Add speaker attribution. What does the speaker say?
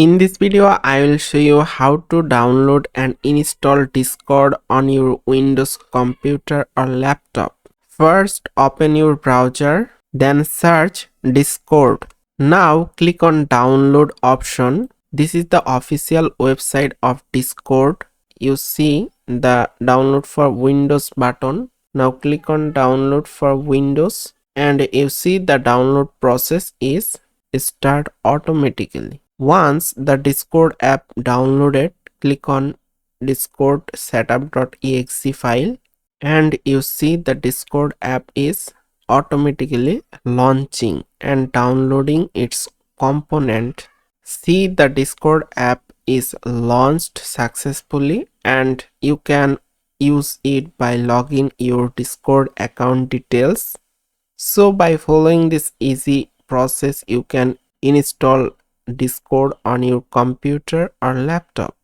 Speaker 1: In this video, I will show you how to download and install Discord on your Windows computer or laptop. First, open your browser, then search Discord. Now click on download option. This is the official website of Discord. You see the download for Windows button. Now click on download for Windows and you see the download process is start automatically. Once the Discord app downloaded, click on Discord setup.exe file and you see the Discord app is automatically launching and downloading its component. See, the Discord app is launched successfully and you can use it by logging your Discord account details. So by following this easy process, you can install Discord on your computer or laptop.